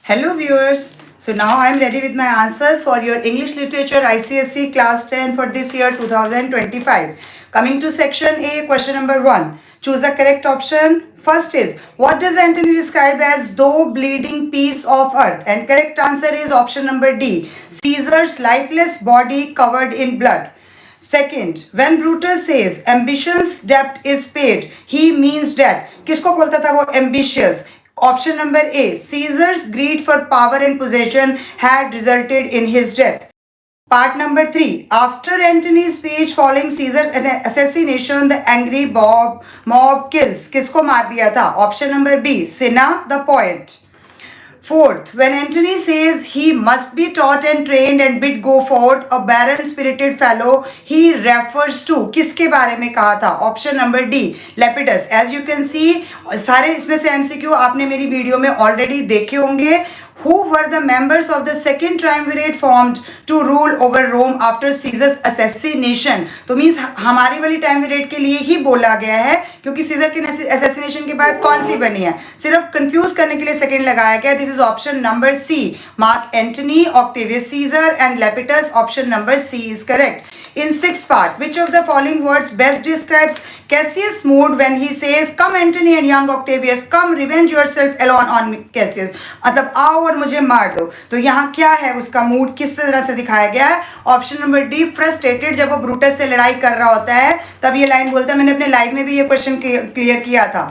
Hello viewers. So now I am ready with my answers for your English Literature ICSE class 10 for this year 2025. Coming to section A, question number 1. Choose a correct option. First is, what does Antony describe as though bleeding piece of earth? And correct answer is option number D. Caesar's lifeless body covered in blood. Second, when Brutus says ambition's debt is paid, he means that किसको बोलता था वो ambitious? Option number A, Caesar's greed for power and possession had resulted in his death. Part number 3, after Antony's speech following Caesar's assassination, the angry mob kills. किसको मार दिया था? Option number B, Cinna the poet. Fourth, when Antony says he must be taught and trained and bid go forth, a barren spirited fellow, he refers to किसके बारे में कहा था? Option number D, Lepidus. As you can see, सारे इसमें से MCQ आपने मेरी वीडियो में ऑलरेडी देखे होंगे. Who were the members of the second triumvirate formed to rule over Rome after Caesar's assassination? तो मीन्स हमारी वाली triumvirate के लिए ही बोला गया है क्योंकि सीजर के assassination के बाद कौन सी बनी है, सिर्फ कंफ्यूज करने के लिए सेकेंड लगाया गया. This is option number C. Mark Antony, Octavius Caesar and Lepidus. Option number C is correct. In sixth part, which of the following words best describes Cassius' mood when he says, "Come Antony and young Octavius, come revenge yourself alone on Cassius." मतलब आओ और मुझे मार दो. तो यहाँ क्या है उसका मूड, किस तरह से दिखाया गया है? Option number D, frustrated. जब वो ब्रूटस से लड़ाई कर रहा होता है तब ये लाइन बोलता है. मैंने अपने लाइव में भी ये क्वेश्चन क्लियर किया था.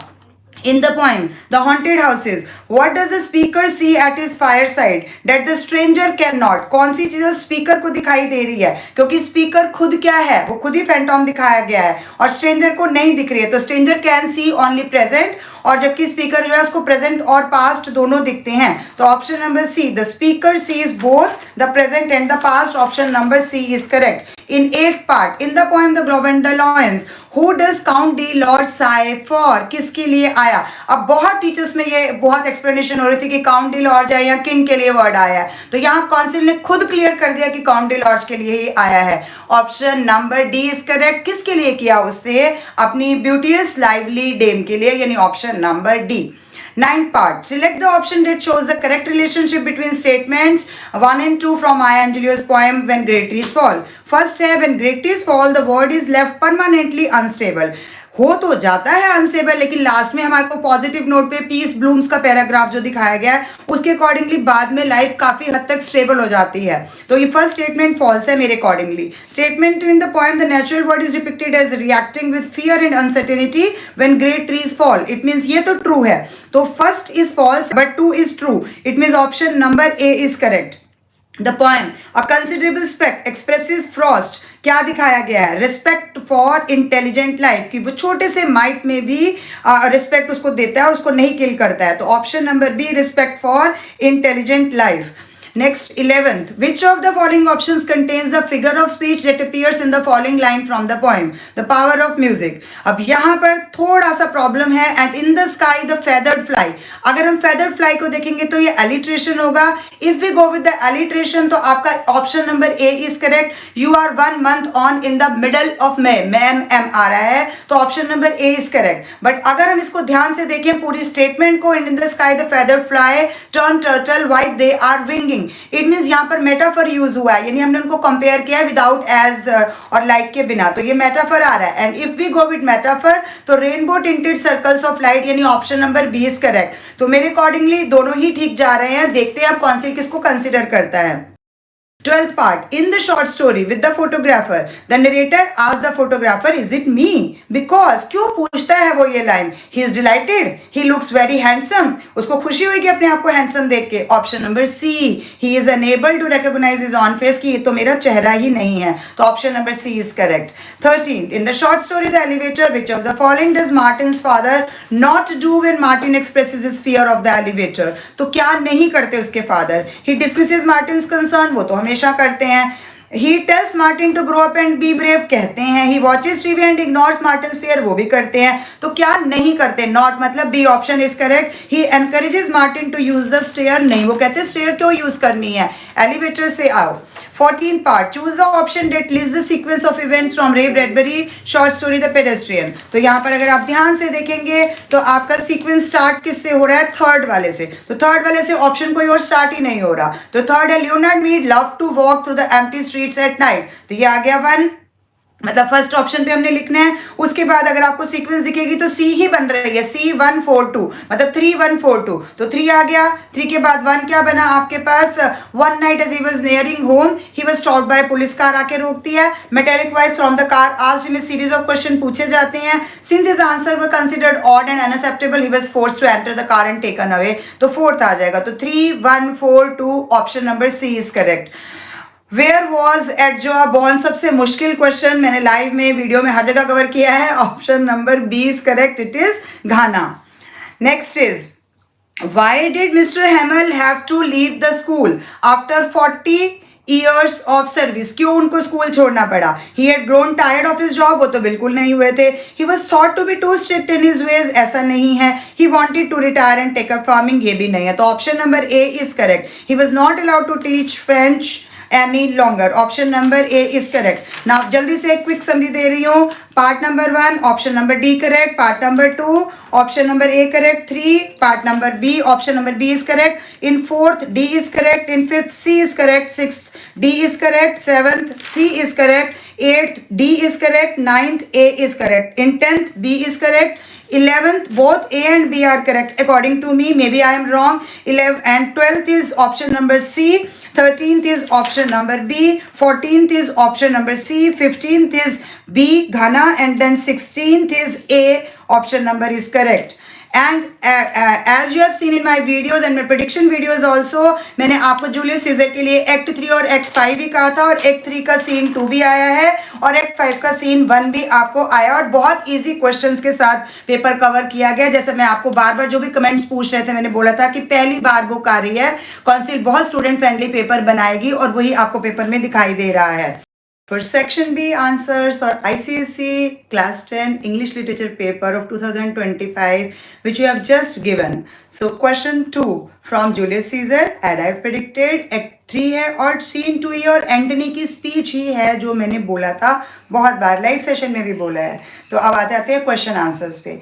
In the poem, The Haunted Houses, what does the speaker see at his fireside that the stranger cannot? कौन सी चीज़ स्पीकर को दिखाई दे रही है? क्योंकि स्पीकर खुद क्या है, वो खुद ही फैंटॉम दिखाया गया है और स्ट्रेंजर को नहीं दिख रही है. तो stranger can see only present, और जबकि स्पीकर जो है उसको प्रेजेंट और पास्ट दोनों दिखते हैं. तो option number C, the speaker sees both the present and the past. Option number C is correct. In eighth part, in the poem The Glaucindolions, who does Count de Lord sigh for? किसके लिए आया? अब बहुत teachers में ये बहुत explanation हो रही थी कि काउंट डी लॉर्ड है या किंग के लिए वर्ड आया है. तो यहाँ काउंसिल ने खुद क्लियर कर दिया कि काउंट डी लॉर्ड्स के लिए ही आया है. Option number D is correct. किसके लिए किया उससे? अपनी ब्यूटियस लाइवली डेम के लिए, यानी option number D. Ninth part, select the option that shows the correct relationship between statements 1 and 2 from Maya Angelou's poem When Great Trees Fall. First है, when great trees fall, the world is left permanently unstable. हो तो जाता है unstable, लेकिन last में हमारे को positive note पे पीस ब्लूम्स का पैराग्राफ जो दिखाया गया है उसके अकॉर्डिंगली बाद में लाइफ काफी हद तक स्टेबल हो जाती है. तो ये फर्स्ट स्टेटमेंट फॉल्स है मेरे accordingly. Statement in the point, the natural world is depicted as reacting with fear and uncertainty when great trees fall. It means ये तो ट्रू है. तो first is false but 2 is true. It means option number A is correct. The poem A Considerable Speck expresses frost. क्या दिखाया गया है? Respect for intelligent life, कि वो छोटे से माइट में भी रिस्पेक्ट उसको देता है और उसको नहीं किल करता है. तो option number B, respect for intelligent life. Next, 11th. Which of the following options contains the figure of speech that appears in the following line from the poem? The power of music. अब यहाँ पर थोड़ा सा problem है. And in the sky the feathered fly. अगर हम feathered fly को देखेंगे तो ये alliteration होगा. If we go with the alliteration तो आपका option number A is correct. You are 1 month on in the middle of May. M आ रहा है तो option number A is correct. But अगर हम इसको ध्यान से देखें पूरी स्टेटमेंट को, in the sky the feathered fly turn turtle while they are winging. It means यहाँ पर मेटाफर यूज हुआ है, यानी हमने उनको कंपेयर किया है विदाउट एज और लाइक के बिना. तो ये मेटाफर आ रहा है. And if we go with metaphor तो rainbow tinted circles of light, यानी option number B is correct. तो मेरे अकॉर्डिंगली दोनों ही ठीक जा रहे हैं. देखते हैं आप कौन सी किसको कंसिडर करता है. 12th part, in the short story with the photographer, the narrator asks the photographer, is it me? Because क्यों पूछता है वो ये line? He is delighted, he looks very handsome. उसको खुशी हुई कि अपने आप को हैंडसम देख के. Option number C, he is unable to recognize his own face, कि ये तो मेरा चेहरा ही नहीं है. तो option number C is correct. 13th, in the short story The Elevator, which of the following does Martin's father not do when Martin expresses his fear of the elevator? तो क्या नहीं करते उसके father? He dismisses Martin's concern, वो तो हमेशा करते हैं. He tells Martin to grow up and be brave कहते हैं. He watches TV and ignores Martin's fear वो भी करते हैं. तो क्या नहीं करते? नॉट मतलब B option is correct. He encourages Martin to use the stair नहीं, वो कहते हैं स्टेयर क्यों यूज करनी है, एलिवेटर से आओ. 14 part, choose the option that lists the sequence of events from Ray Bradbury short story The Pedestrian. तो यहाँ पर अगर आप ध्यान से देखेंगे तो आपका सीक्वेंस स्टार्ट किससे हो रहा है? थर्ड वाले से. तो थर्ड वाले से ऑप्शन कोई और स्टार्ट ही नहीं हो रहा. तो थर्ड है Leonard Mead love to walk through the empty streets at night. तो ये आ गया 1, मतलब फर्स्ट ऑप्शन पे हमने लिखना है. उसके बाद अगर आपको सीक्वेंस दिखेगी तो सी ही बन रही है, C142 मतलब 3142. तो 3 आ गया. 3 के बाद 1 क्या बना आपके पास? One night as he was nearing home he was stopped by police. Car आके रोकती है. मेटेरिक वाइज फ्रॉम द कार आज में सीरीज ऑफ क्वेश्चन पूछे जाते हैं. Since his answer were considered odd and unacceptable he was forced to enter the car and taken away. तो फोर्थ आ जाएगा. तो 3142 option number C is correct. Where was Adjoa born? सबसे मुश्किल question मैंने लाइव में वीडियो में हर जगह कवर किया है. Option number B is correct. It is Ghana. Next is why did mister Hamel have to leave the school after 40 years of service? क्यों उनको स्कूल छोड़ना पड़ा? He had grown tired of his job? वो तो बिल्कुल नहीं हुए थे. He was thought to be too strict in his ways? ऐसा नहीं है. He wanted to retire and take up farming? ये भी नहीं है. तो option number A is correct. He was not allowed to teach French any longer. Option number A is correct. Now जल्दी से एक क्विक समरी दे रही हूँ. Part number 1 option number D correct. Part number 2 option number A correct. 3 part number B option number B is correct. In 4th D is correct. In 5th C is correct. 6th D is correct. 7th C is correct. 8th D is correct. 9th A is correct. In 10th B is correct. 11th both A and B are correct according to me, maybe I am wrong. 11 and 12th is option number C. 13th is option number B. 14th is option number C. 15th is B Ghana and then 16th is A. Option number is correct. And as you have seen in my videos and my prediction videos also, मैंने आपको Julius Caesar के लिए act 3 और act 5 भी कहा था और act 3 का सीन 2 भी आया है और एक्ट 5 का सीन 1 भी आपको आया और बहुत इजी क्वेश्चंस के साथ पेपर कवर किया गया. जैसे मैं आपको बार बार जो भी कमेंट्स पूछ रहे थे मैंने बोला था कि पहली बार बुक आ रही है, काउंसिल बहुत स्टूडेंट फ्रेंडली पेपर बनाएगी और वही आपको पेपर में दिखाई दे रहा है. For section B answers for ICSE class 10 English literature paper of 2025 which you have just given. So question 2 from Julius Caesar as I have predicted. Act 3 है और scene 2 ही और एंटनी की स्पीच ही है जो मैंने बोला था बहुत बार लाइव सेशन में भी बोला है. तो अब आ जाते हैं क्वेश्चन आंसर्स पे.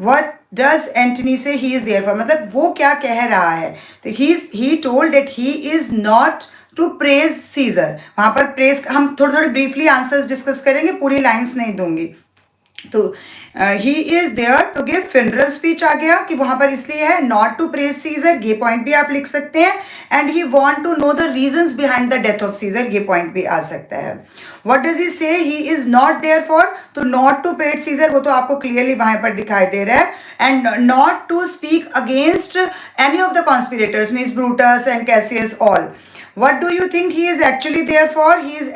What does Antony say he is there for? मतलब वो क्या कह रहा है? तो he told that he is not to praise Caesar. वहां पर प्रेज हम थोड़े थोड़े ब्रीफली आंसर्स डिस्कस करेंगे, पूरी लाइंस नहीं दूंगी. तो he is there to give funeral speech आ गया कि वहां पर इसलिए है नॉट टू प्रेज सीजर, ये पॉइंट भी आप लिख सकते हैं. And he want to know the reasons behind the death of Caesar, ये पॉइंट भी आ सकता है. What does he say? He is not there for. तो नॉट टू प्रेज सीजर वो तो आपको क्लियरली वहां पर दिखाई दे रहा है. And not to speak against any of the conspirators means Brutus and Cassius all. What do you think he is actually there for? He is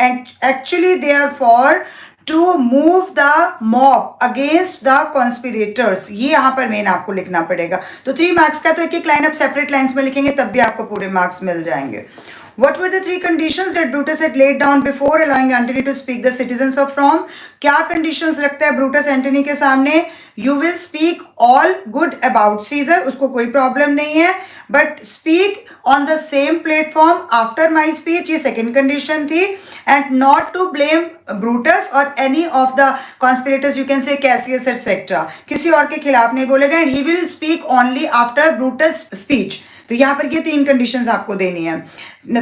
actually there for to move the mob against the conspirators. ये यहाँ पर main आपको लिखना पड़ेगा. तो 3 marks का तो एक एक लाइन आप सेपरेट लाइन्स में लिखेंगे तब भी आपको पूरे मार्क्स मिल जाएंगे. What were the 3 conditions that Brutus had laid down before allowing Antony to speak the citizens of Rome? क्या conditions रखता है ब्रूटस एंटनी के सामने? You will speak all good about Caesar, उसको कोई प्रॉब्लम नहीं है, but speak on the same platform after my speech, ये second condition थी. And not to blame Brutus or any of the conspirators, you can say Cassius etc. किसी और के खिलाफ नहीं बोलेगा. And he will speak only after Brutus speech. तो यहाँ पर ये 3 कंडीशंस आपको देनी है.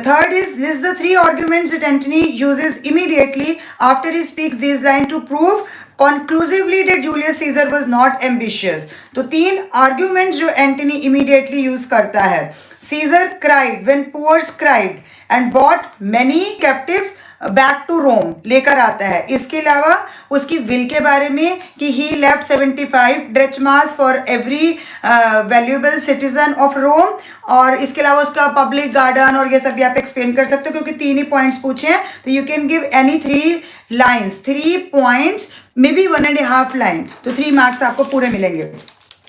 Third is list the 3 arguments that Antony uses immediately after he speaks this line to prove conclusively that Julius Caesar was not ambitious. तो 3 arguments जो Antony immediately use करता है. Caesar cried when poors cried and brought many captives back to Rome लेकर आता है. इसके अलावा उसकी विल के बारे में कि he left 75 drachmas for every valuable citizen of Rome. और इसके अलावा उसका पब्लिक गार्डन और ये सब भी आप एक्सप्लेन कर सकते हो क्योंकि 3 ही पॉइंट्स पूछे हैं. तो you can give any 3 lines, 3 points, may be 1.5 line. तो 3 मार्क्स आपको पूरे मिलेंगे.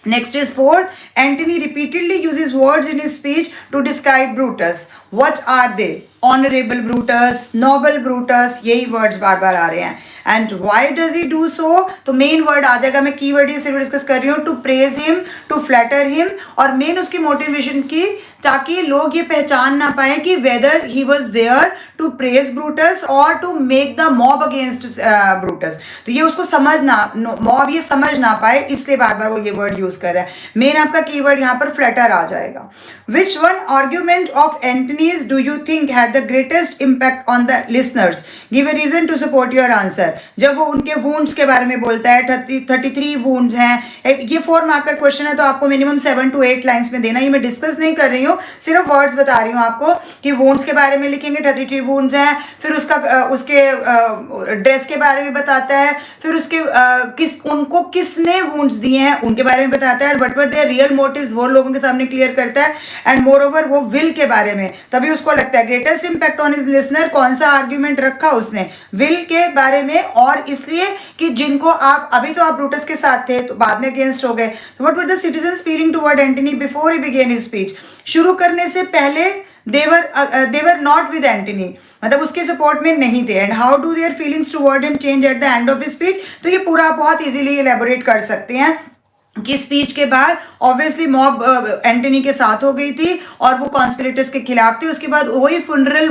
Next is fourth. Antony repeatedly uses words in his speech to describe Brutus. What are they? Honorable Brutus, noble Brutus, यही words बार बार आ रहे हैं. And why does he do so? तो main word आ जाएगा, मैं keyword ये सिर्फ डिस्कस कर रही हूँ. To praise him, to flatter him, और main उसकी motivation की ताकि लोग ये पहचान ना पाए कि whether he was there to praise Brutus or to make the mob against Brutus. तो ये उसको समझना, mob ये समझ ना पाए, इसलिए बार बार वो ये word use कर रहा है. मेन आपका कीवर्ड यहाँ पर flatter आ जाएगा. Which one argument of Antony's do you think had the greatest impact on the listeners? Give a reason to support your answer. जब वो उनके wounds के बारे में बोलता है, 33 wounds हैं, ये 4 मार्कर क्वेश्चन है तो आपको मिनिमम 7 to 8 लाइन्स में देना. ये मैं डिस्कस नहीं कर रही हूँ, सिर्फ वर्ड्स बता रही हूँ आपको कि wounds के बारे में लिखेंगे. 33 wounds हैं, फिर उसके ड्रेस के बारे में बताता है, फिर उसके उनको किसने wounds दिए हैं उनके बारे में बताता है, whatever their real motives वो लोगों के सामने क्लियर करता है. एंड मोर ओवर वो विल के बारे में, तभी उसको लगता है greatest impact on his listener. कौन सा आर्ग्यूमेंट रखा उसने? विल के बारे में, और इसलिए कि जिनको आप अभी तो आप ब्रूटस के साथ थे तो बाद में अगेंस्ट हो गए. What were the citizens feeling toward Antony before he begin his speech? शुरू करने से पहले देवर नॉट विद एंटनी, मतलब उसके सपोर्ट में नहीं थे. And how do their feelings toward him change at the end of his speech? तो ये पूरा बहुत इजीली एलेबोरेट कर सकते हैं कि स्पीच के बाद ऑब्वियसली मॉब एंटनी के साथ हो गई थी और वो कॉन्स्पिरेटर्स के खिलाफ थे. उसके बाद वही फुनरल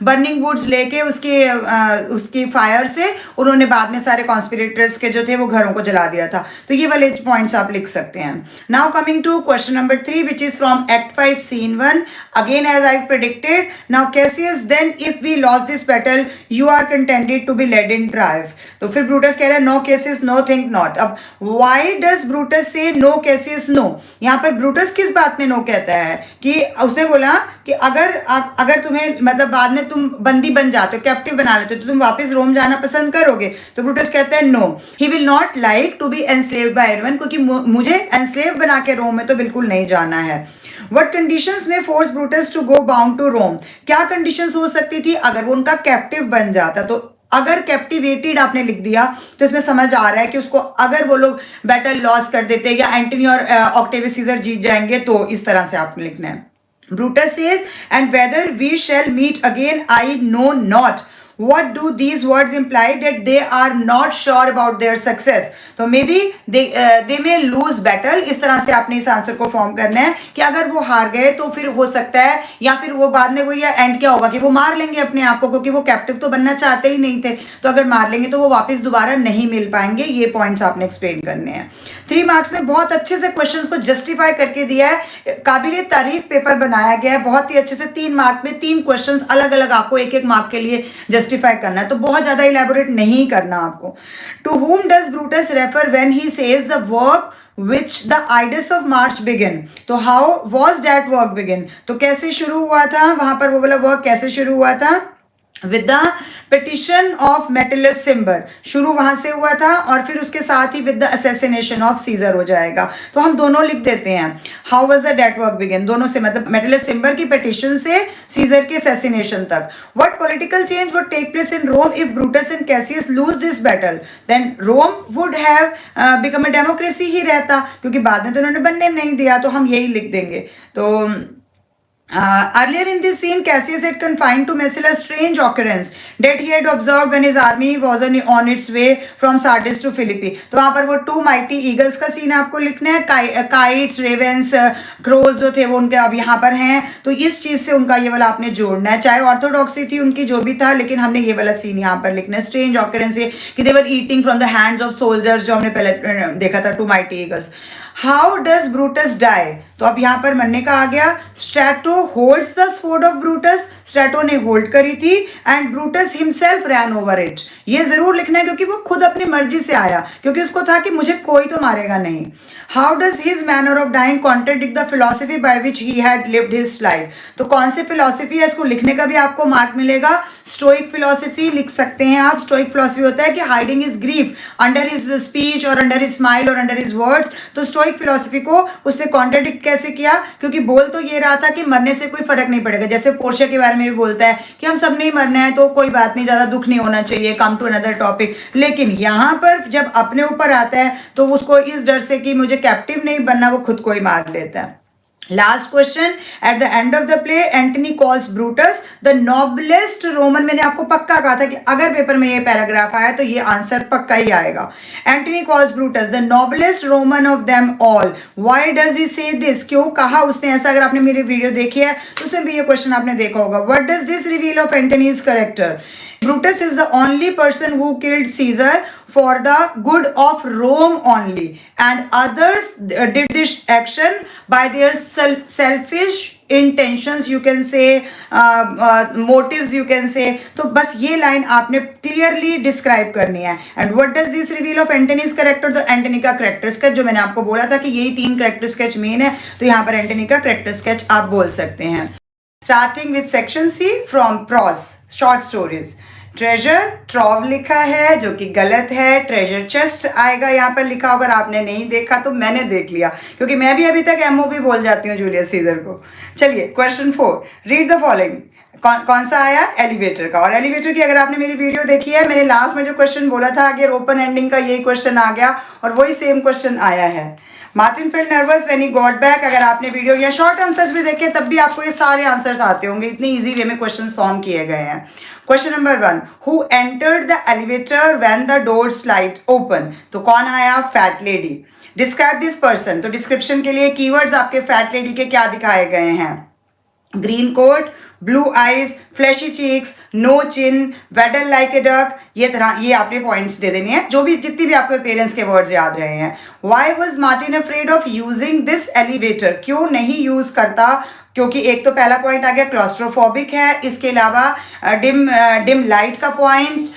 बर्निंग वुड्स लेके उसकी फायर से उन्होंने बाद में सारे कॉन्स्पिरेटर्स के जो थे वो घरों को जला दिया था. तो ये वाले पॉइंट्स आप लिख सकते हैं. Now coming to question number 3 which is from act 5 scene 1. Again as I predicted. Now Cassius then if we lost this battle you are contended to be led in triumph. तो फिर Brutus कह रहा है no Cassius no think not. अब why does Brutus say no Cassius no? यहाँ पर Brutus किस बात में नो कहता है कि उसने बोला कि अगर तुम्हें मतलब बाद में तुम बंदी बन जाते हो, कैप्टिव बना लेते हो, तो तुम वापस रोम जाना पसंद करोगे? तो ब्रूटस कहता है no, he will not like to be enslaved by anyone, क्योंकि मुझे एनस्लेव बना के रोम में तो बिल्कुल नहीं जाना है. What conditions में force Brutus to go bound to Rome? क्या कंडीशंस हो सकती थी अगर वो उनका कैप्टिव बन जाता? तो अगर कैप्टिवेटेड आपने लिख दिया तो इसमें समझ आ रहा है कि उसको अगर वो लोग बैटल लॉस कर देते या एंटनी और ऑक्टेवियस सीजर जीत जाएंगे, तो इस तरह से आपने लिखना है. Brutus says and whether we shall meet again I know not. What do these words imply? That they are not sure about their success. तो may be they may lose battle. इस तरह से आपने इस आंसर को form करना है कि अगर वो हार गए तो फिर हो सकता है, या फिर वो बाद में वो या एंड क्या होगा कि वो मार लेंगे अपने आप को, क्योंकि वो कैप्टिव तो बनना चाहते ही नहीं थे. तो अगर मार लेंगे तो वो वापस दोबारा नहीं मिल पाएंगे. ये पॉइंट्स आपने एक्सप्लेन करने हैं. 3 मार्क्स में बहुत अच्छे से क्वेश्चंस को जस्टिफाई करके दिया है. काबिल तारीफ पेपर बनाया गया है बहुत ही अच्छे से. 3 मार्क में 3 क्वेश्चंस अलग अलग आपको एक मार्क के लिए जस्टिफाई करना है, तो बहुत ज्यादा इलेबोरेट नहीं करना आपको. To whom does Brutus refer when he says the work which the Ides of March begin? तो how was that work begin? तो कैसे शुरू हुआ था वहां पर वो वाला वर्क? कैसे शुरू हुआ था? With the petition of Metellus Cimber. शुरू वहां से हुआ था और फिर उसके साथ ही with the assassination of Caesar हो जाएगा. तो हम दोनों लिख देते हैं. How was the date work begin? दोनों से, मतलब मेटिलस सिम्बर की पिटिशन से सीजर के असैसिनेशन तक. What political change would take place in Rome if Brutus and Cassius lose this battle? Then Rome would have become a democracy ही रहता, क्योंकि बाद में तो उन्होंने बनने नहीं दिया. तो हम यही लिख देंगे. तो earlier in this scene, Cassius had confined to Messala a strange occurrence that he had observed when his army was on its way from Sardis to Philippi. तो वहाँ पर वो 2 mighty eagles का सीन आपको लिखना है. Kites, ravens, crows जो थे वो उनके अब यहाँ पर हैं. तो इस चीज़ से उनका ये वाला आपने जोड़ना है. चाहे ऑर्थोडॉक्सी थी उनकी जो भी था, लेकिन हमने ये वाला सीन यहाँ पर लिखना है. स्ट्रेंज ऑकरेंस ये कि they were eating from the hands of soldiers, जो हमने पहले देखा था 2 mighty eagles. How does Brutus die? तो अब यहां पर मरने का आ गया. Strato holds the sword of Brutus. Strato ने होल्ड करी थी and Brutus himself ran over it. ये जरूर लिखना है क्योंकि वो खुद अपनी मर्जी से आया, क्योंकि उसको था कि मुझे कोई तो मारेगा नहीं. How does his manner of dying contradict the philosophy by which he had lived his life? तो कौन सी फिलोसफी है, इसको लिखने का भी आपको मार्क मिलेगा. स्टोइक फिलोसफी लिख सकते हैं आप. स्टोइक फिलोसफी होता है कि hiding his grief under his speech और अंडर हिज स्माइल और अंडर हिज वर्ड्स. तो स्टोइक फिलोसफी को उससे कॉन्ट्रडिक्ट कैसे किया? क्योंकि बोल तो ये रहा था कि मरने से कोई फर्क नहीं पड़ेगा, जैसे पोर्शिया के बारे में भी बोलता है कि हम सब नहीं मरना है तो कोई बात नहीं, ज्यादा दुख नहीं होना चाहिए, कम टू अनदर टॉपिक। लेकिन यहाँ पर जब अपने ऊपर आता है तो उसको इस डर से कि मुझे कैप्टिव नहीं बनना, वो खुद को ही मार लेता है। Last question, at the end of the play Antony calls Brutus the noblest Roman. मैंने आपको पक्का कहा था कि अगर पेपर में ये पैराग्राफ आया तो ये आंसर पक्का ही आएगा। Antony calls Brutus the noblest Roman of them all, why does he से दिस? क्यों कहा उसने ऐसा? अगर आपने मेरी वीडियो देखी है तो उसमें भी ये क्वेश्चन आपने देखा होगा। What does this reveal of Antony's character? Brutus is the only person who killed Caesar for the good of Rome only, and others did this action by their selfish intentions, you can say, motives, you can say. तो बस ये line आपने clearly describe करनी है। And what does this reveal of Antony's character? तो Antony का character sketch, जो मैंने आपको बोला था कि यही 3 कैरेक्टर स्केच मेन है, तो यहाँ पर एंटनी का कैरेक्टर स्केच आप बोल सकते हैं। Starting with section C from prose, short stories. Treasure trove लिखा है जो कि गलत है, ट्रेजर चेस्ट आएगा यहाँ पर लिखा होगा। अगर आपने नहीं देखा तो मैंने देख लिया, क्योंकि मैं भी अभी तक एमओ भी बोल जाती हूँ जूलियस सीजर को। चलिए क्वेश्चन 4, रीड द फॉलोइंग। कौन सा आया? एलिवेटर का। और एलिवेटर की अगर आपने मेरी वीडियो देखी है, मैंने लास्ट में जो क्वेश्चन बोला था अगर ओपन एंडिंग का, यही क्वेश्चन आ गया और वही सेम क्वेश्चन आया है। Martin felt nervous when he got back. अगर आपने वीडियो या शॉर्ट आंसर्स भी देखे तब भी आपको ये सारे आंसर्स आते होंगे, इतनी इजी वे में क्वेश्चंस फॉर्म किए गए हैं। Question number 1, who entered the elevator when the door slide open? तो कौन आया? Fat lady. Describe this person. तो डिस्क्रिप्शन के लिए कीवर्ड्स आपके फैट लेडी के क्या दिखाए गए हैं? Green coat, blue eyes, flashy cheeks, no chin, waddle like a duck. ये आपने पॉइंट्स दे देने हैं, जो भी जितनी भी आपके पेरेंट्स के वर्ड्स याद रहे हैं। Why was Martin afraid of using this elevator? क्यों नहीं यूज करता? क्योंकि एक तो पहला पॉइंट आ गया क्लॉस्ट्रोफोबिक है, इसके अलावा डिम लाइट का point,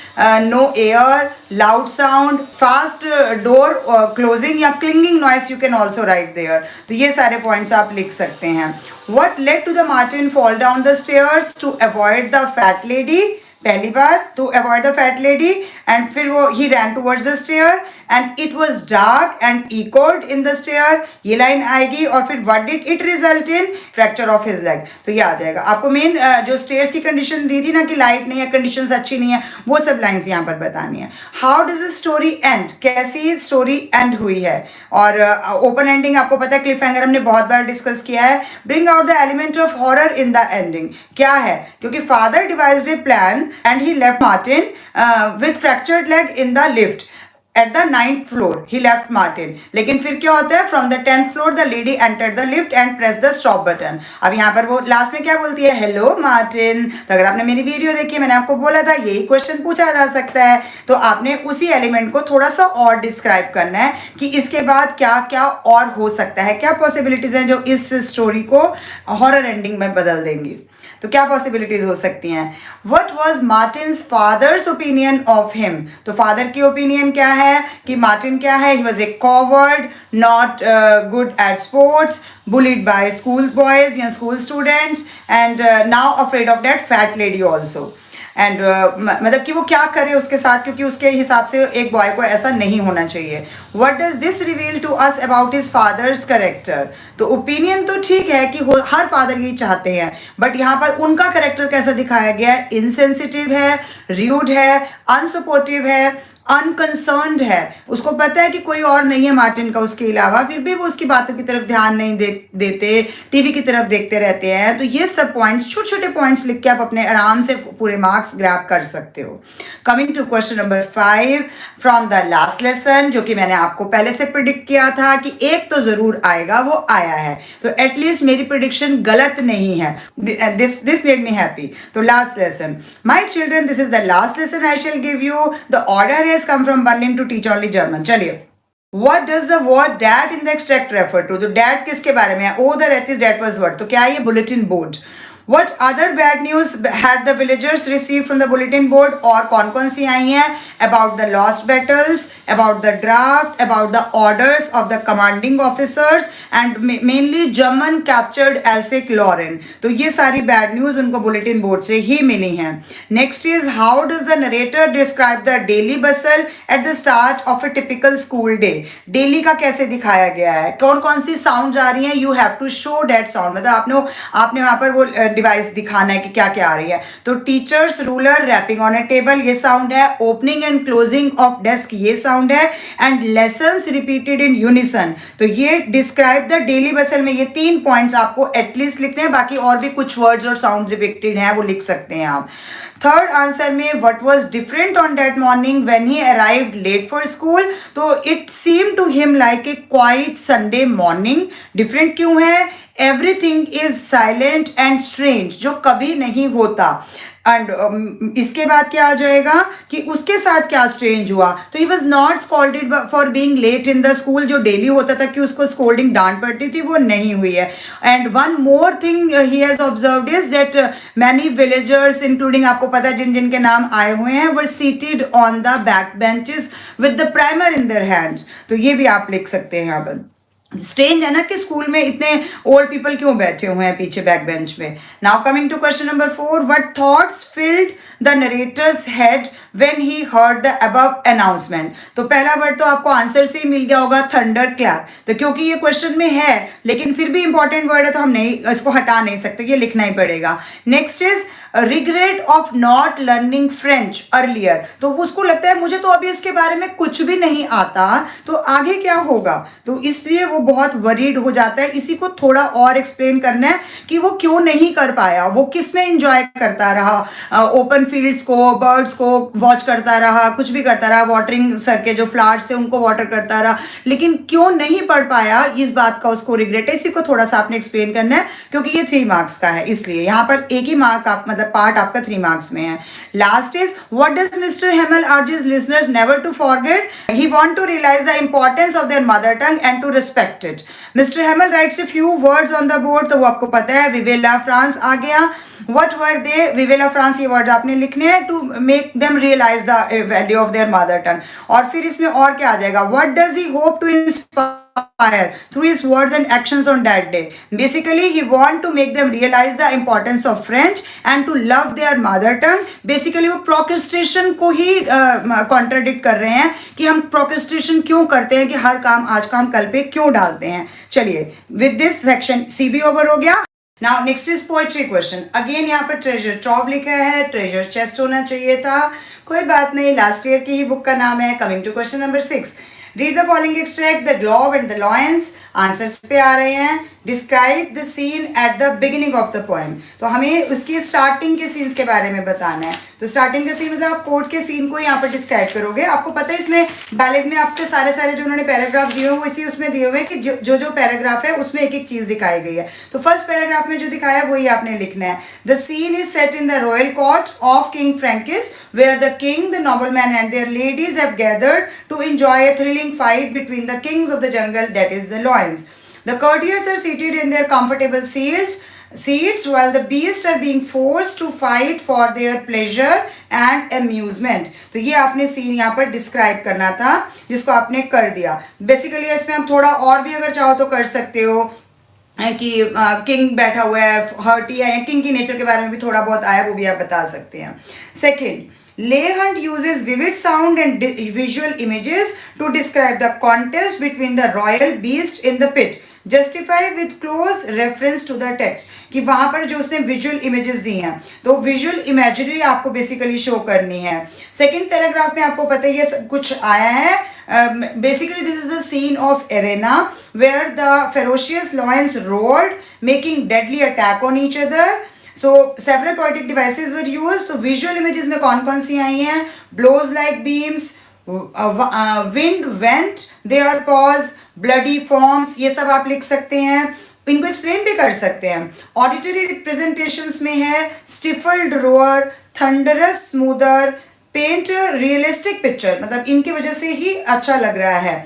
no air, loud sound, fast door closing या clinging noise, you can also write there. तो ये सारे पॉइंट्स आप लिख सकते हैं। What led to the Martin fall down the stairs to avoid the fat lady? पहली बार to avoid the fat lady, and फिर वो he ran towards the stair and it was dark and echoed in the stair, ये line आएगी। और फिर what did it result in? Fracture of his leg. तो ये आ जाएगा। आपको मेन जो स्टेयर्स की कंडीशन दी थी ना कि लाइट नहीं है, कंडीशंस अच्छी नहीं है, वो सब लाइन्स यहाँ पर बतानी है। How does the story and? कैसी स्टोरी एंड हुई है? और ओपन एंडिंग आपको पता है, क्लिफ हैंगर हमने बहुत बार डिस्कस किया है। Bring out the element of horror in the ending. क्या है? क्योंकि father devised A plan and he left Martin with fractured leg in the lift at the 9th floor. He left Martin. लेकिन फिर क्या होता है? From the 10th floor the lady entered the lift and pressed the stop button. अब यहाँ पर वो last में क्या बोलती है? Hello Martin. तो अगर आपने मेरी वीडियो देखी है, मैंने आपको बोला था यही क्वेश्चन पूछा जा सकता है, तो आपने उसी एलिमेंट को थोड़ा सा और डिस्क्राइब करना है कि इसके बाद क्या क्या और हो सकता है, क्या पॉसिबिलिटीज हैं जो इस स्टोरी को हॉरर एंडिंग में बदल देंगी। तो क्या पॉसिबिलिटीज हो सकती हैं? What was Martin's father's opinion of him? तो फादर की ओपिनियन क्या है कि मार्टिन क्या है? He was a coward, not good at sports, bullied by school boys या school students, and now afraid of that fat lady also. And मतलब कि वो क्या करे उसके साथ, क्योंकि उसके हिसाब से एक बॉय को ऐसा नहीं होना चाहिए। What does this reveal to us about his father's character? तो ओपिनियन तो ठीक है कि हर फादर यही चाहते हैं, बट यहाँ पर उनका करेक्टर कैसा दिखाया गया है? इंसेंसिटिव है, र्यूड है, अनसपोर्टिव है, अनकंसर्न्ड है। उसको पता है कि कोई और नहीं है मार्टिन का उसके अलावा, फिर भी वो उसकी बातों की तरफ ध्यान नहीं देते, टीवी की तरफ देखते रहते हैं। तो ये सब पॉइंट्स, छोटे छोटे पॉइंट्स लिख के आप अपने आराम से पूरे मार्क्स ग्रैब कर सकते हो। Coming to question number 5 from the last lesson, जो कि मैंने आपको पहले से प्रिडिक्ट किया था कि एक तो जरूर आएगा, वो आया है। तो एटलीस्ट मेरी प्रिडिक्शन गलत नहीं है। This made me happy. तो last lesson, my children, this is the last lesson I shall give you. The order has come from Berlin to teach only German. चलिए, what does the word dad in the extract refer to? तो dad किसके बारे में है? Oh, the Rethis dad was what? तो क्या है ये? Bulletin board. What other bad news had the villagers received from the bulletin board? और कौन सी आई हैं? About the lost battles, about the draft, about the orders of the commanding officers and mainly German captured Alsace-Lorraine. तो ये सारी bad news उनको bulletin board से ही मिली हैं. Next is how does the narrator describe the daily bustle at the start of a typical school day? Daily का कैसे दिखाया गया है? कौन सी sounds आ रही हैं? You have to show that sound. मतलब आपने वहाँ पर वो डिवाइस दिखाना है कि क्या क्या आ रही है. तो teachers ruler rapping on a table ये साउंड है. Opening and closing of desk ये साउंड है. And lessons repeated in unison. तो ये डिस्क्राइब द डेली बसल में ये 3 पॉइंट्स आपको एटलीस्ट लिखने हैं. बाकी और भी कुछ वर्ड्स और साउंड डिपिक्टेड हैं वो लिख सकते हैं आप. थर्ड आंसर में what was different on that morning when he arrived late for school. तो it seem to him like a quiet Sunday morning. Different क्यों है? Everything is silent and strange, जो कभी नहीं होता. एंड इसके बाद क्या आ जाएगा कि उसके साथ क्या स्ट्रेंज हुआ. तो he was not scolded for being late in the school. जो डेली होता था कि उसको स्कोल्डिंग डांट पड़ती थी वो नहीं हुई है. And one more thing he has observed is that many villagers including आपको पता है जिन जिन के नाम आए हुए हैं were seated on the back benches with the primer in their hands. तो ये भी आप लिख सकते हैं. अब स्ट्रेंज है ना कि स्कूल में इतने ओल्ड पीपल क्यों बैठे हुए हैं पीछे बैक बेंच में. Now coming to question number 4. What thoughts filled the narrator's head when he heard the above announcement. तो पहला वर्ड तो आपको आंसर से ही मिल गया होगा, थंडर क्लैप. तो क्योंकि ये क्वेश्चन में है लेकिन फिर भी इंपॉर्टेंट वर्ड है तो हम नहीं इसको हटा नहीं सकते, ये लिखना ही पड़ेगा. Next is regret of not learning French earlier. तो उसको लगता है मुझे तो अभी इसके बारे में कुछ भी नहीं आता तो आगे क्या होगा. तो इसलिए वो बहुत वरीड हो जाता है. इसी को थोड़ा और एक्सप्लेन करना है कि वो क्यों नहीं कर पाया. वो किस में एंजॉय करता रहा, ओपन फील्ड्स को, बर्ड्स को वॉच करता रहा, कुछ भी करता रहा, वाटरिंग सर के जो फ्लावर्स थे उनको वाटर करता रहा, लेकिन क्यों नहीं पढ़ पाया इस बात का उसको रिग्रेट है. इसी को थोड़ा सा आपने एक्सप्लेन करना है क्योंकि ये 3 मार्क्स का है, इसलिए यहाँ पर एक ही मार्क आप मतलब पार्ट आपका 3 मार्क्स में है. Last is what does Mr Hamel urges listeners never to forget. He want to realise the importance of their mother tongue and to respect it. Mr Hamel writes a few words on the board. तो वो आपको पता है विवेला France आ गया. What were they? विवेला France ये word आपने लिखने हैं to make them realise the value of their mother tongue. और फिर इसमें और क्या आ जाएगा. What does he hope to inspire through his words and actions on that day? Basically, he want to make them realize the importance of French and to love their mother tongue. Basically, वो procrastination को ही contradict कर रहे हैं कि हम procrastination क्यों करते हैं, कि हर काम आज का हम कल पे क्यों डालते हैं. चलिए, with this section C भी over हो गया. Now next is poetry question. Again यहाँ पर treasure trove लिखा है, treasure chest होना चाहिए था. कोई बात नहीं, लास्ट ईयर की ही बुक का नाम है. Coming to question number 6. Read the following extract. The globe and the lions. Answers पे आ रहे हैं. Describe the scene at the beginning of the poem. तो हमें उसकी स्टार्टिंग के सीन्स के बारे में बताना है. तो स्टार्टिंग का सीन मतलब आप कोर्ट के सीन को यहाँ पर डिस्क्राइब करोगे. आपको पता है इसमें बैलेट में आपके सारे जो उन्होंने पैराग्राफ दिए हुए वो इसी उसमें दिए हुए हैं कि जो पैराग्राफ है उसमें एक एक चीज दिखाई गई है. तो फर्स्ट पैराग्राफ में जो दिखाया है वही आपने लिखना है. The scene is set in the royal court of King Francis where the king, the nobleman and their ladies have gathered to enjoy a thrilling fight between the kings of the jungle, that is the lions. The courtiers are seated in their comfortable seats while the beasts are being forced to fight for their pleasure and amusement. तो ये आपने scene यहाँ पर describe करना था जिसको आपने कर दिया. बेसिकली इसमें हम थोड़ा और भी अगर चाहो तो कर सकते हो कि किंग बैठा हुआ है, हर्टी है, किंग की नेचर के बारे में भी थोड़ा बहुत आया, वो भी आप बता सकते हैं. Second, Leigh Hunt uses vivid sound and visual images to describe the contest between the royal beast in the pit. Justify with close reference to the text. कि वहाँ पर जो उसने visual images दी हैं तो visual imagery आपको basically show करनी है. सेकेंड पैराग्राफ में आपको पता है ये कुछ आया है. Basically this is the scene of arena where the ferocious lions roared, making deadly attack on each other. So several poetic devices were used. तो visual images में कौन कौन सी आई हैं? Blows like beams, wind went their paws, bloody forms, ये सब आप लिख सकते हैं. इनको एक्सप्लेन भी कर सकते हैं. Auditory representations में है stifled roar, thunderous smoother, paint a realistic picture. मतलब इनकी वजह से ही अच्छा लग रहा है.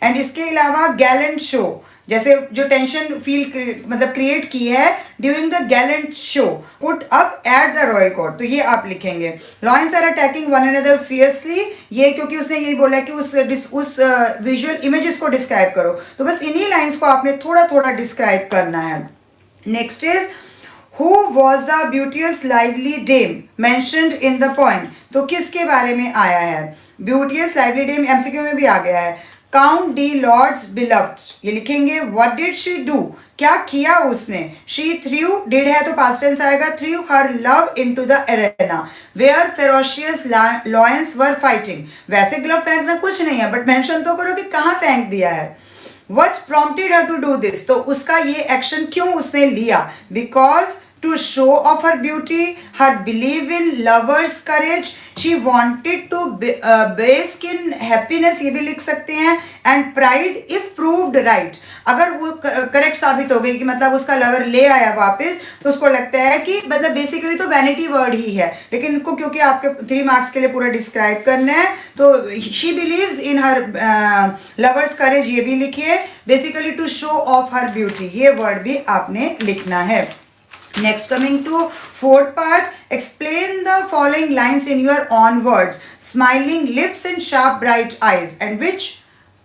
एंड इसके अलावा गैलेंट शो, जैसे जो टेंशन फील मतलब क्रिएट की है during the gallant show. Put up at the royal court, तो ये आप लिखेंगे. Lions are attacking one another fiercely, ये क्योंकि उसने यही बोला कि उस विजुअल इमेजेस को डिस्क्राइब करो, तो बस इन्हीं लाइंस को आपने थोड़ा थोड़ा डिस्क्राइब करना है. Next is Who was the beauteous lively dame mentioned in the poem? तो किसके बारे में आया है? Beauteous lively dame MCQ में भी आ गया है. Count D Lord's beloved, ये लिखेंगे. What did she do? क्या किया उसने? She threw, did है तो past tense आएगा, threw her love into the arena where ferocious lions were fighting. वैसे glove फेंकना कुछ नहीं है, but mention तो करो कि कहाँ फेंक दिया है. What prompted her to do this? तो उसका ये एक्शन क्यों उसने लिया? Because to show off her beauty, her belief in lovers' courage, she wanted to bask in happiness, ये भी लिख सकते हैं, and pride if proved right. अगर वो करेक्ट साबित हो गई कि मतलब उसका लवर ले आया वापस, तो उसको लगता है कि मतलब बेसिकली तो वैनिटी वर्ड ही है, लेकिन इनको क्योंकि आपके 3 मार्क्स के लिए पूरा डिस्क्राइब करना है, तो she believes in her lover's courage, ये भी लिखिए. Basically to show off her beauty, ये वर्ड भी आपने लिखना है. Next, coming to fourth part, explain the following lines in your own words. Smiling lips and sharp bright eyes, and which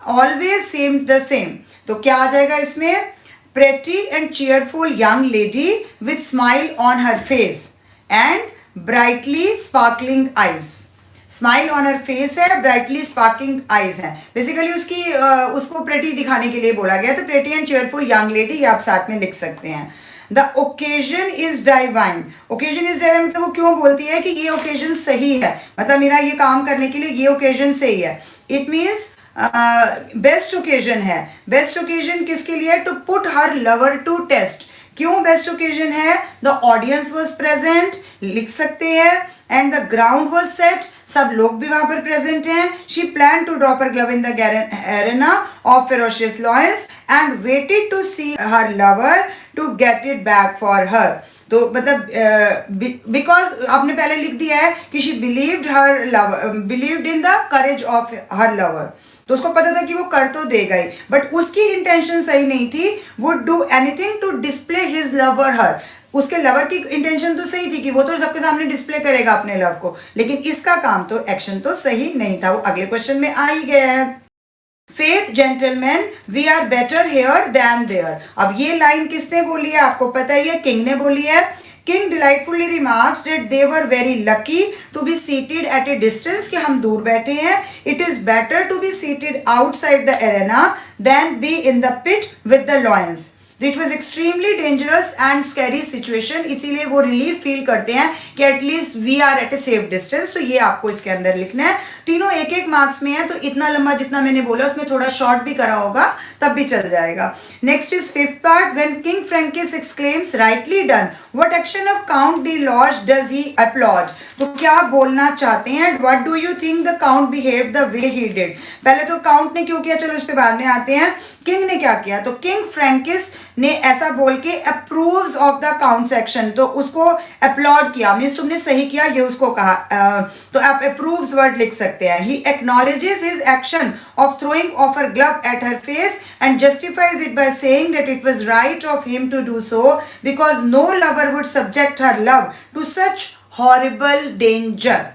always seemed the same. तो क्या आ जाएगा इसमें? Pretty and cheerful young lady with smile on her face and brightly sparkling eyes. Smile on her face है, brightly sparking eyes है. Basically उसको pretty दिखाने के लिए बोला गया, तो pretty and cheerful young lady ये आप साथ में लिख सकते हैं. The occasion is divine. Occasion is divine मतलब वो क्यों बोलती है कि ये ओकेजन सही है, मतलब मेरा ये काम करने के लिए ये ओकेजन सही है. इट मीन्स बेस्ट ओकेजन है. बेस्ट ओकेजन किसके लिए? To put her lover to test. क्यों बेस्ट ओकेजन है? द ऑडियंस वॉज प्रेजेंट, लिख सकते हैं, and the ground was set, सब लोग भी वहां पर प्रेजेंट हैं. She plan to drop her glove in the arena of ferocious lions and waited to see her lover to get it back for her. तो मतलब बिकॉज आपने पहले लिख दिया है कि she believed in the courage of her lover, तो उसको पता था कि वो कर तो देगा ही, बट उसकी इंटेंशन सही नहीं थी. Would do anything to display his lover her. उसके लवर की इंटेंशन तो सही थी कि वो तो सबके सामने डिस्प्ले करेगा अपने लव को, लेकिन इसका काम तो एक्शन तो सही नहीं था. वो अगले क्वेश्चन में आ ही गया है. Faith gentleman we are better here than there. अब ये लाइन किसने बोली है? आपको पता ही है, किंग ने बोली है. King delightfully remarks that they were very lucky to be seated at a distance, कि हम दूर बैठे हैं. It is better to be seated outside the arena than be in the pit with the lions. It was extremely dangerous and scary situation, इसीलिए वो relief feel करते हैं कि at least we are at a safe distance. तो ये आपको इसके अंदर लिखना है. तीनों एक एक मार्क्स में है, तो इतना लंबा जितना मैंने बोला उसमें थोड़ा शॉर्ट भी करा होगा तब भी चल जाएगा. Next is fifth part. When King Francis exclaims rightly done, what action of Count De Lorge does he applaud. तो क्या बोलना चाहते हैं? What do you think the count behave the way he did. पहले तो काउंट ने क्यों किया, चलो उस पर बाद में आते हैं. किंग ने क्या किया? तो किंग फ्रैंकिस ने ऐसा बोल के approves of the count action, तो उसको अपलॉड किया, मीन्स तुमने सही किया ये उसको कहा. तो आप अप्रूव्स वर्ड लिख सकते हैं. He acknowledges his action of throwing of her glove at her face and justifies it by saying that it was right of him to do so because no lover would subject her love to such horrible danger.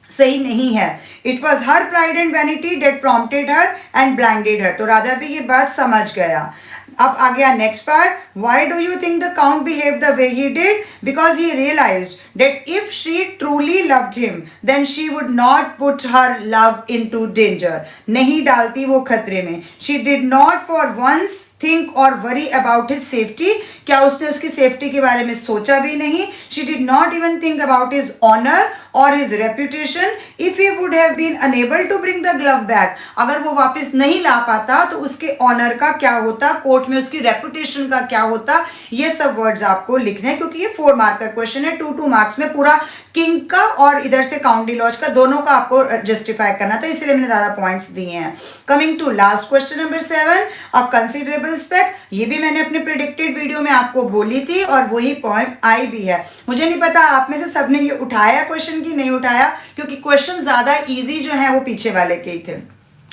सही नहीं है. It was her pride and vanity that prompted her and blinded her. तो राजा भी ये बात समझ गया. अब आ गया next part. Why do you think the count behave the way he did? Because he realised that if she truly loved him then she would not put her love into danger. नहीं डालती वो खतरे में. She did not for once think or worry about his safety. क्या उसने उसकी safety के बारे में सोचा भी नहीं. She did not even think about his honor or his reputation. If he would have been unable to bring the glove back, अगर वो वापस नहीं ला पाता तो उसके ऑनर का क्या होता, कोर्ट में उसकी रेपुटेशन का क्या होता. ये सब वर्ड्स आपको लिखने हैं क्योंकि ये 4 मार्क का क्वेश्चन है. 2 मार्क्स में पूरा किंग का और इधर से काउंट डी लॉज का दोनों का आपको जस्टिफाई करना था, इसलिए मैंने ज्यादा पॉइंट्स दिए हैं. Coming to last question number 7, a considerable speck. ये भी मैंने अपने प्रेडिक्टेड वीडियो में आपको बोली थी और वही पॉइंट आई भी है. मुझे नहीं पता आप में से सबने ये उठाया क्वेश्चन की नहीं उठाया, क्योंकि क्वेश्चन ज्यादा इजी जो है वो पीछे वाले के ही थे.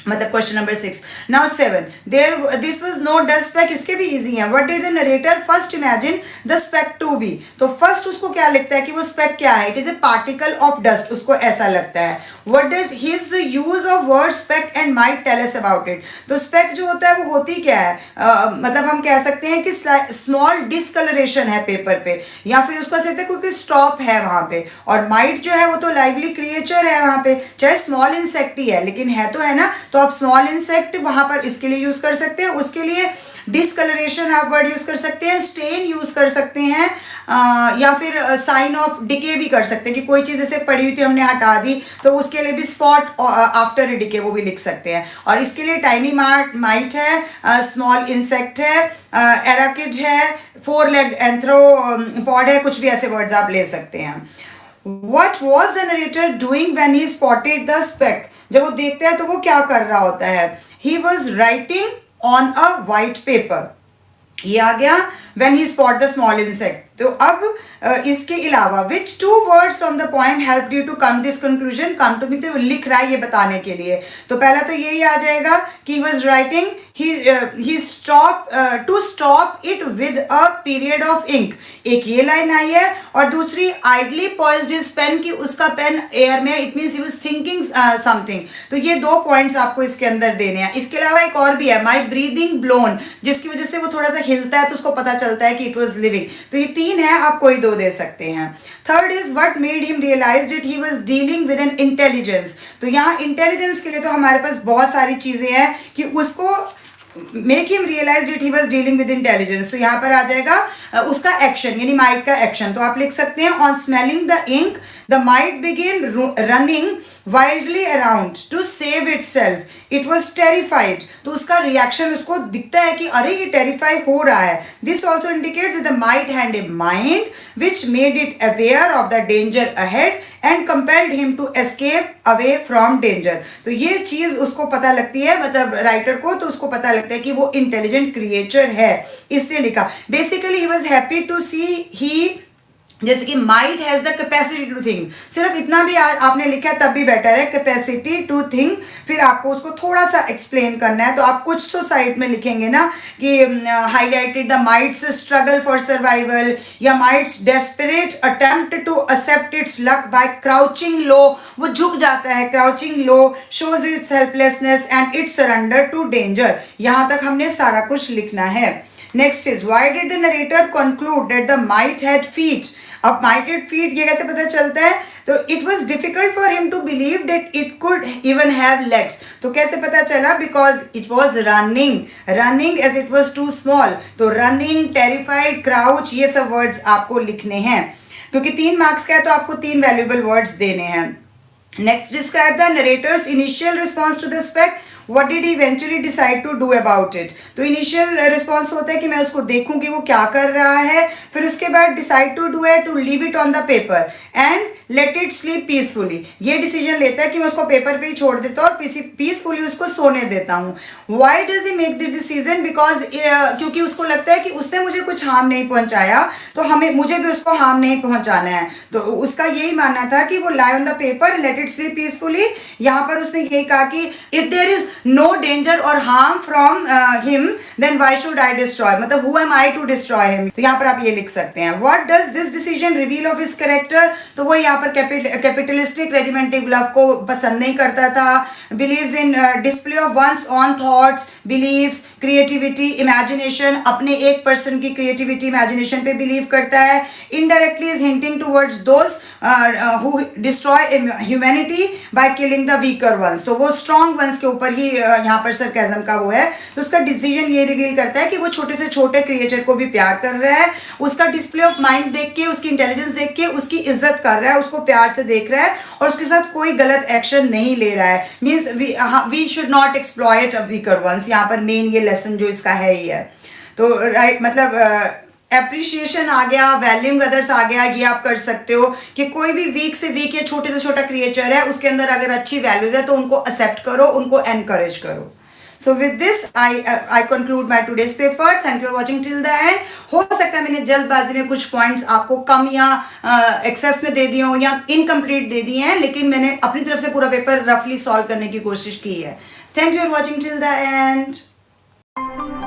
मतलब question number 6. Now 7, there this was no dust speck. इसके भी इजी है. What did the narrator first imagine the speck to be. तो फर्स्ट उसको क्या लगता है कि वो स्पेक क्या है? It is a particle of dust. उसको ऐसा लगता है. What did his use of word speck and mite tell us about it. तो स्पेक जो होता है वो होती क्या है? मतलब हम कह सकते हैं कि स्मॉल डिसकलरेशन है पेपर पे, या फिर उसको कह सकते हैं क्योंकि स्टॉप है वहां पे. और माइट जो है वो तो लाइवली क्रिएचर है वहां पे, चाहे स्मॉल इंसेक्ट ही है लेकिन है तो है ना. तो आप स्मॉल इंसेक्ट वहां पर इसके लिए यूज कर सकते हैं. उसके लिए डिसकलरेशन आप वर्ड यूज कर सकते हैं, स्टेन यूज कर सकते हैं, या फिर साइन ऑफ डिके भी कर सकते हैं कि कोई चीज जैसे पड़ी हुई थी हमने हटा दी तो उसके लिए भी स्पॉट आफ्टर डिके वो भी लिख सकते हैं. और इसके लिए टाइनी माइट है, स्मॉल इंसेक्ट है, एराकिड है, फोर लेग एंथ्रोपॉड है, कुछ भी ऐसे वर्ड्स आप ले सकते हैं. What was the narrator doing when he spotted the speck? जब वो देखता है तो वो क्या कर रहा होता है? He was writing on a white paper. ये आ गया when he spot the small insect. तो अब इसके अलावा which two words from the poem helped you to come this conclusion? come to me. तो लिख रहा है ये बताने के लिए. तो पहला तो यही आ जाएगा कि he was writing, he stopped to stop it with a period of ink. एक ये लाइन आई है. और दूसरी idly poised his pen कि उसका पेन एयर में, it means he was thinking something. तो ये दो पॉइंट्स आपको इसके अंदर देने हैं. इसके अलावा एक और भी है, my breathing blown, जिसकी वजह से वो थोड़ा सा हिलता है तो उसको पता चलता है कि it was living. तो ये तीन है, आप कोई दो दे सकते हैं. Third is what made him realise it he was dealing with an intelligence. तो यहाँ इंटेलिजेंस के लिए तो हमारे पास बहुत सारी चीजें हैं कि उसको make him realise it he was dealing with intelligence. तो यहाँ पर आ जाएगा उसका एक्शन, यानी माइट का एक्शन. तो आप लिख सकते हैं on smelling the ink the mite begin running wildly around to save itself. It was terrified. तो उसका रिएक्शन उसको दिखता है कि अरे ये टेरिफाई हो रहा है. This also indicates that the mite had a mind which made it aware of the danger ahead and compelled him to escape away from danger. तो ये चीज उसको पता लगती है, मतलब राइटर को, तो उसको पता लगता है कि वो इंटेलिजेंट क्रिएचर है, इसलिए लिखा. Basically he was happy to see he, जैसे कि mite has the capacity to think. सिर्फ इतना भी आपने लिखा है तब भी बेटर है, कैपेसिटी टू थिंक. फिर आपको उसको थोड़ा सा एक्सप्लेन करना है, तो आप कुछ तो साइड में लिखेंगे ना कि highlighted the mite's struggle for survival, या mite's desperate attempt to accept its luck by crouching low. वो झुक जाता है, crouching low shows its helplessness and its surrender to danger. यहाँ तक हमने सारा कुछ लिखना है. Next is why did the narrator conclude that the mite had feet. अब माइटेड फीट ये कैसे पता चलता है? तो it was difficult for him to believe that it could even have legs. तो कैसे पता चला? Because it was running as it was too small. तो रनिंग, टेरिफाइड, क्राउच, ये सब वर्ड्स आपको लिखने हैं. क्योंकि 3 मार्क्स का है तो आपको 3 वैल्यूएबल वर्ड्स देने हैं. Next, describe the narrator's initial response to the speck. What did he eventually decide to do about it? तो इनिशियल रिस्पॉन्स होता है कि मैं उसको देखूं कि वो क्या कर रहा है. फिर उसके बाद डिसाइड टू डू है to leave it on the paper and let it sleep peacefully. ये डिसीजन लेता है कि मैं उसको पेपर पे ही छोड़ देता हूँ और पीसफुली उसको सोने देता हूँ. Why does he make the decision? Because क्योंकि उसको लगता है कि उसने मुझे कुछ हार्म नहीं पहुंचाया तो मुझे भी उसको हार्म नहीं पहुंचाना है. तो उसका यही मानना था कि वो lie on the paper, let it sleep peacefully. यहाँ पर उसने यही कहा कि if there is no danger or harm from him then why should I destroy, मतलब who am I to destroy him. तो यहाँ पर आप ये लिख सकते हैं. what does this decision reveal of his character? तो वो यहाँ पर कैपिटलिस्टिक रेजिमेंटिव लव को पसंद नहीं करता था. believes in display of one's own thoughts, beliefs, creativity, imagination, अपने एक पर्सन की क्रिएटिविटी, इमेजिनेशन पे बिलीव करता है. indirectly is hinting towards those who destroy humanity by killing the weaker ones. तो वो strong ones के ऊपर ही यहाँ पर सरकाज़म का वो है. तो उसका डिसीजन ये रिवील करता है कि वो छोटे से छोटे क्रिएचर को भी प्यार कर रहा है. उसका डिस्प्ले ऑफ माइंड देख के, उसकी इंटेलिजेंस देख के उसकी इज्जत कर रहा है, उसको प्यार से देख रहा है और उसके साथ कोई गलत एक्शन नहीं ले रहा है. Means we should not exploit weaker ones. यहाँ पर मेन ये लेसन जो इसका है ही है. तो राइट, मतलब एप्रिशिएशन आ गया, वैल्यूइंग अदर्स आ गया. ये आप कर सकते हो कि कोई भी वीक से वीक या छोटे से छोटा क्रिएचर है, उसके अंदर अगर अच्छी वैल्यूज है तो उनको एक्सेप्ट करो, उनको एनकरेज करो. So with this, I conclude my today's paper. Thank you for watching till the end. हो सकता है मैंने जल्दबाजी में कुछ पॉइंट्स आपको कम या एक्सेस में दे दिए हों या इनकम्प्लीट दे दिए हैं, लेकिन मैंने अपनी तरफ से पूरा पेपर रफली सॉल्व करने की कोशिश की है. Thank you for watching till the end.